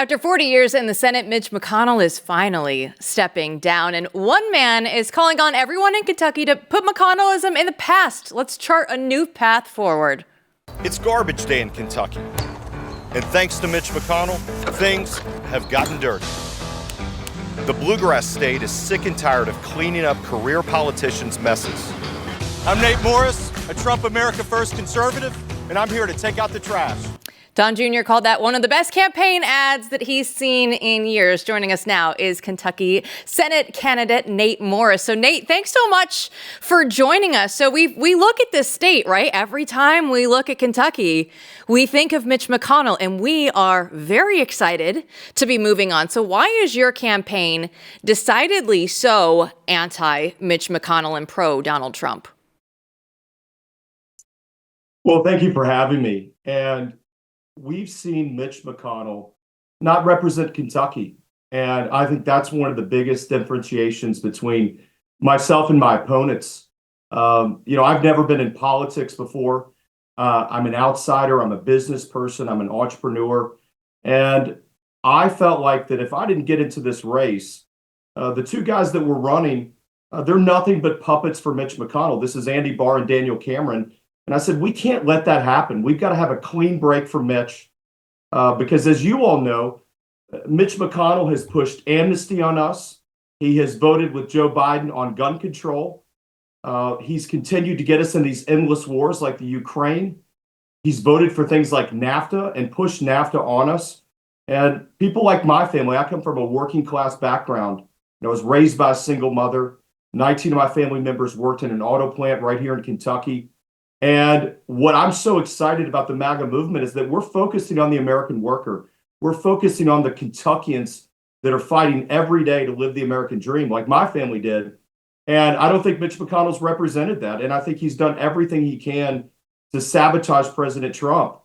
After 40 years in the Senate, Mitch McConnell is finally stepping down, and one man is calling on everyone in Kentucky to put McConnell-ism in the past. Let's chart a new path forward. It's garbage day in Kentucky, and thanks to Mitch McConnell, things have gotten dirty. The Bluegrass state is sick and tired of cleaning up career politicians' messes. I'm Nate Morris, a Trump America First conservative, and I'm here to take out the trash. Don Jr. called that one of the best campaign ads that he's seen in years. Joining us now is Kentucky Senate candidate Nate Morris. So Nate, thanks so much for joining us. So we look at this state, right? Every time we look at Kentucky, we think of Mitch McConnell, and we are very excited to be moving on. So why is your campaign decidedly so anti-Mitch McConnell and pro-Donald Trump? Well, thank you for having me. And we've seen Mitch McConnell not represent Kentucky. And I think that's one of the biggest differentiations between myself and my opponents. I've never been in politics before. I'm an outsider. I'm a business person. I'm an entrepreneur. And I felt like that if I didn't get into this race, the two guys that were running, they're nothing but puppets for Mitch McConnell. This is Andy Barr and Daniel Cameron. And I said, we can't let that happen. We've got to have a clean break for Mitch because, as you all know, Mitch McConnell has pushed amnesty on us. He has voted with Joe Biden on gun control. He's continued to get us in these endless wars like the Ukraine. He's voted for things like NAFTA and pushed NAFTA on us. And people like my family, I come from a working class background. I was raised by a single mother. 19 of my family members worked in an auto plant right here in Kentucky. And what I'm so excited about the MAGA movement is that we're focusing on the American worker. We're focusing on the Kentuckians that are fighting every day to live the American dream, like my family did. And I don't think Mitch McConnell's represented that. And I think he's done everything he can to sabotage President Trump.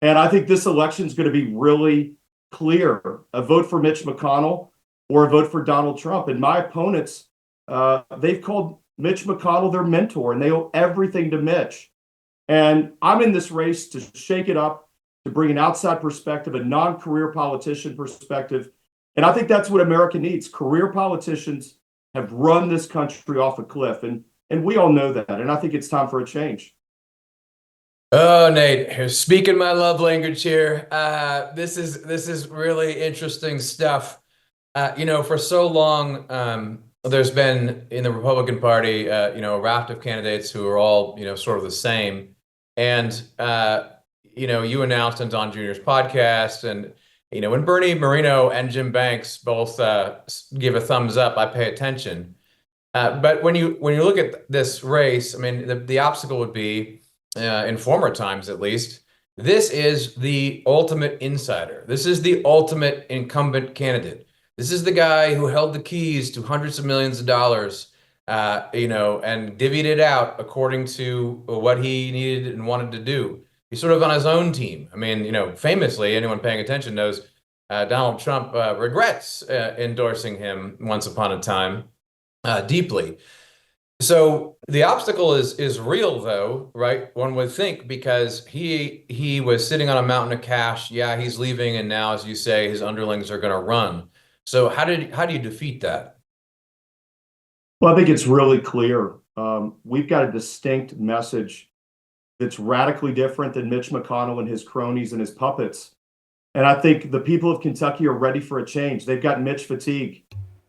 And I think this election is going to be really clear: a vote for Mitch McConnell or a vote for Donald Trump. And my opponents, they've called Mitch McConnell their mentor, and they owe everything to Mitch. And I'm in this race to shake it up, to bring an outside perspective, a non-career politician perspective. And I think that's what America needs. Career politicians have run this country off a cliff, and we all know that. And I think it's time for a change. Oh, Nate, speaking my love language here. This is really interesting stuff. For so long, there's been in the Republican Party, a raft of candidates who are all, sort of the same. And, you announced on Don Jr.'s podcast, and, when Bernie Moreno and Jim Banks both give a thumbs up, I pay attention. But when you look at this race, I mean, the obstacle would be, in former times at least, this is the ultimate insider. This is the ultimate incumbent candidate. This is the guy who held the keys to hundreds of millions of dollars, and divvied it out according to what he needed and wanted to do. He's sort of on his own team. I mean, famously, anyone paying attention knows Donald Trump regrets endorsing him once upon a time deeply. So the obstacle is real, though, right? One would think, because he was sitting on a mountain of cash. Yeah, he's leaving, and now, as you say, his underlings are going to run. So how do you defeat that? Well, I think it's really clear. We've got a distinct message that's radically different than Mitch McConnell and his cronies and his puppets. And I think the people of Kentucky are ready for a change. They've got Mitch fatigue.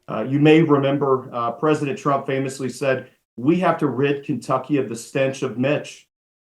You may remember President Trump famously said, we have to rid Kentucky of the stench of Mitch.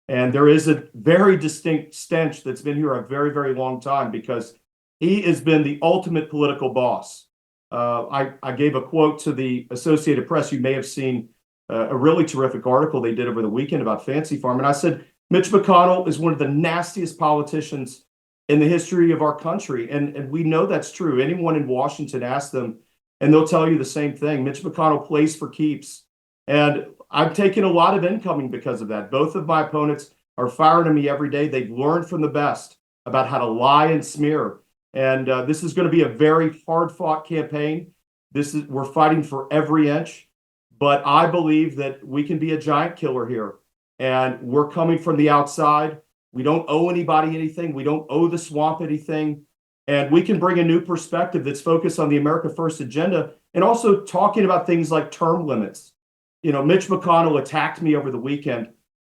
And there is a very distinct stench that's been here a very, very long time, because he has been the ultimate political boss. I gave a quote to the Associated Press. You may have seen a really terrific article they did over the weekend about Fancy Farm. And I said, Mitch McConnell is one of the nastiest politicians in the history of our country. And we know that's true. Anyone in Washington, ask them, and they'll tell you the same thing. Mitch McConnell plays for keeps. And I've taken a lot of incoming because of that. Both of my opponents are firing at me every day. They've learned from the best about how to lie and smear. And this is going to be a very hard-fought campaign. We're fighting for every inch. But I believe that we can be a giant killer here. And we're coming from the outside. We don't owe anybody anything. We don't owe the swamp anything. And we can bring a new perspective that's focused on the America First agenda and also talking about things like term limits. Mitch McConnell attacked me over the weekend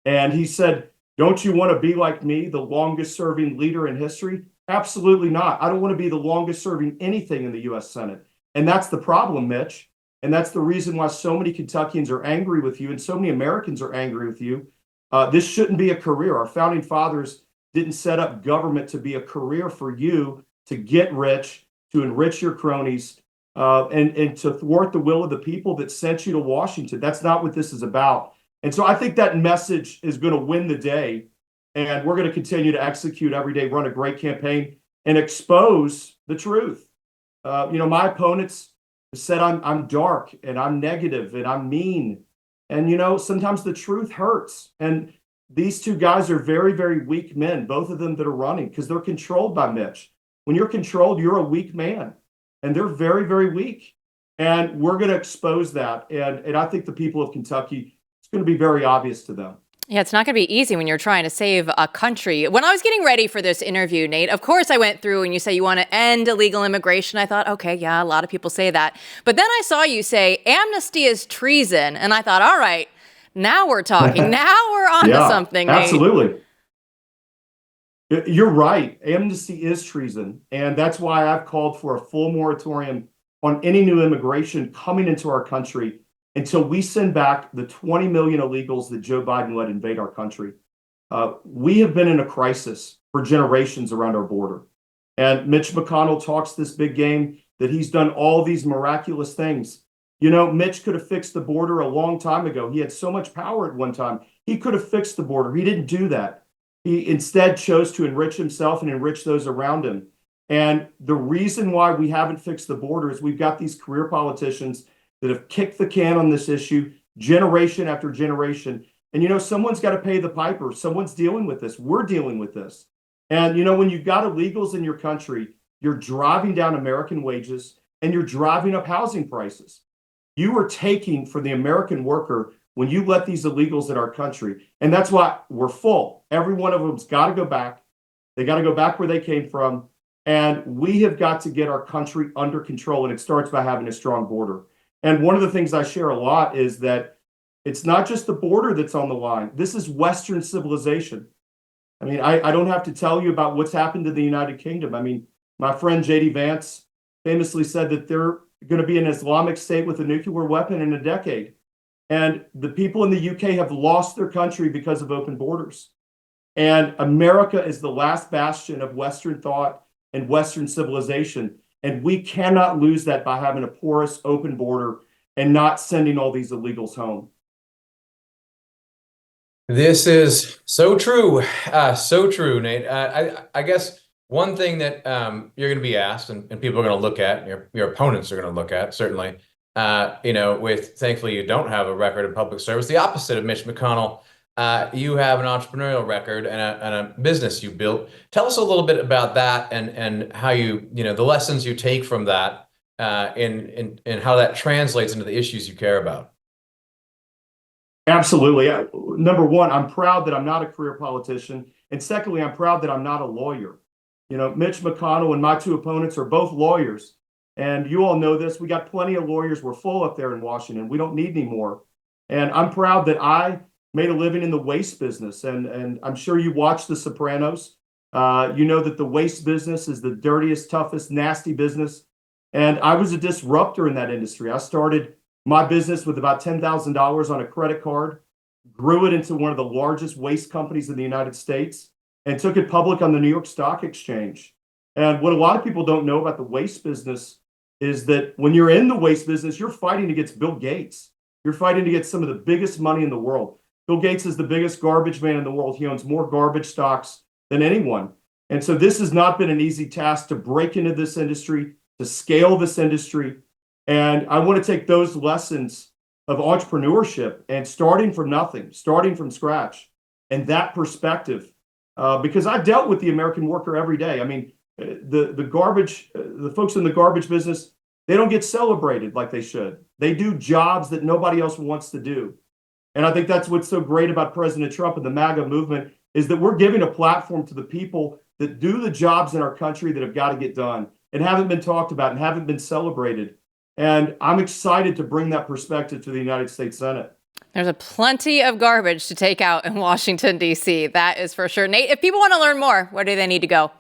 and he said, don't you want to be like me, the longest serving leader in history? Absolutely not. I don't want to be the longest serving anything in the US Senate. And that's the problem, Mitch. And that's the reason why so many Kentuckians are angry with you and so many Americans are angry with you. This shouldn't be a career. Our founding fathers didn't set up government to be a career for you to get rich, to enrich your cronies, and to thwart the will of the people that sent you to Washington. That's not what this is about. And so I think that message is going to win the day. And we're going to continue to execute every day, run a great campaign, and expose the truth. My opponents said I'm dark and I'm negative and I'm mean. And, sometimes the truth hurts. And these two guys are very, very weak men, both of them that are running, because they're controlled by Mitch. When you're controlled, you're a weak man. And they're very, very weak. And we're going to expose that. And I think the people of Kentucky, it's going to be very obvious to them. Yeah, it's not going to be easy when you're trying to save a country. When I was getting ready for this interview, Nate, of course I went through and you say you want to end illegal immigration. I thought, okay, yeah, a lot of people say that. But then I saw you say amnesty is treason. And I thought, all right, now we're talking. Now we're on to something, Nate. Absolutely. You're right. Amnesty is treason. And that's why I've called for a full moratorium on any new immigration coming into our country until we send back the 20 million illegals that Joe Biden let invade our country. We have been in a crisis for generations around our border. And Mitch McConnell talks this big game that he's done all these miraculous things. Mitch could have fixed the border a long time ago. He had so much power at one time. He could have fixed the border. He didn't do that. He instead chose to enrich himself and enrich those around him. And the reason why we haven't fixed the border is we've got these career politicians that have kicked the can on this issue generation after generation. And, someone's got to pay the piper. Someone's dealing with this. We're dealing with this. And, when you've got illegals in your country, you're driving down American wages and you're driving up housing prices. You are taking from the American worker when you let these illegals in our country. And that's why we're full. Every one of them's got to go back. They got to go back where they came from. And we have got to get our country under control. And it starts by having a strong border. And one of the things I share a lot is that it's not just the border that's on the line. This is Western civilization. I mean, I don't have to tell you about what's happened to the United Kingdom. I mean, my friend J.D. Vance famously said that they're going to be an Islamic state with a nuclear weapon in a decade. And the people in the UK have lost their country because of open borders. And America is the last bastion of Western thought and Western civilization. And we cannot lose that by having a porous, open border and not sending all these illegals home. This is so true. So true, Nate. I guess one thing that you're going to be asked and people are going to look at, your opponents are going to look at, certainly, thankfully you don't have a record in public service. The opposite of Mitch McConnell, you have an entrepreneurial record and a business you built. Tell us a little bit about that and how the lessons you take from that and how that translates into the issues you care about. Absolutely. Number one, I'm proud that I'm not a career politician. And secondly, I'm proud that I'm not a lawyer. Mitch McConnell and my two opponents are both lawyers. And you all know this. We got plenty of lawyers. We're full up there in Washington. We don't need any more. And I'm proud that I made a living in the waste business. And I'm sure you watched The Sopranos. You know that the waste business is the dirtiest, toughest, nasty business. And I was a disruptor in that industry. I started my business with about $10,000 on a credit card, grew it into one of the largest waste companies in the United States, and took it public on the New York Stock Exchange. And what a lot of people don't know about the waste business is that when you're in the waste business, you're fighting against Bill Gates. You're fighting to get some of the biggest money in the world. Bill Gates is the biggest garbage man in the world. He owns more garbage stocks than anyone. And so this has not been an easy task to break into this industry, to scale this industry. And I want to take those lessons of entrepreneurship and starting from nothing, starting from scratch, and that perspective, because I dealt with the American worker every day. I mean, the folks in the garbage business, they don't get celebrated like they should. They do jobs that nobody else wants to do. And I think that's what's so great about President Trump and the MAGA movement is that we're giving a platform to the people that do the jobs in our country that have got to get done and haven't been talked about and haven't been celebrated. And I'm excited to bring that perspective to the United States Senate. There's a plenty of garbage to take out in Washington, D.C. That is for sure. Nate, if people want to learn more, where do they need to go?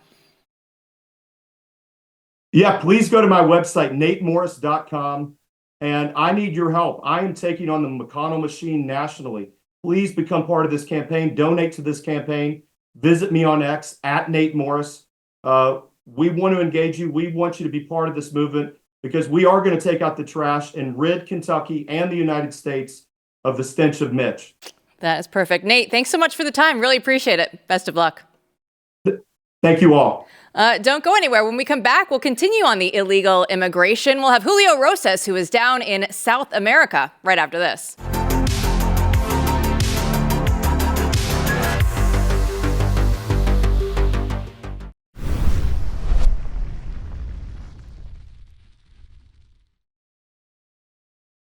Yeah, please go to my website, natemorris.com. And I need your help. I am taking on the McConnell machine nationally. Please become part of this campaign. Donate to this campaign. Visit me on X at Nate Morris. We want to engage you. We want you to be part of this movement because we are going to take out the trash and rid Kentucky and the United States of the stench of Mitch. That is perfect. Nate, thanks so much for the time. Really appreciate it. Best of luck. Thank you all. Don't go anywhere. When we come back, we'll continue on the illegal immigration. We'll have Julio Rosas, who is down in South America, right after this.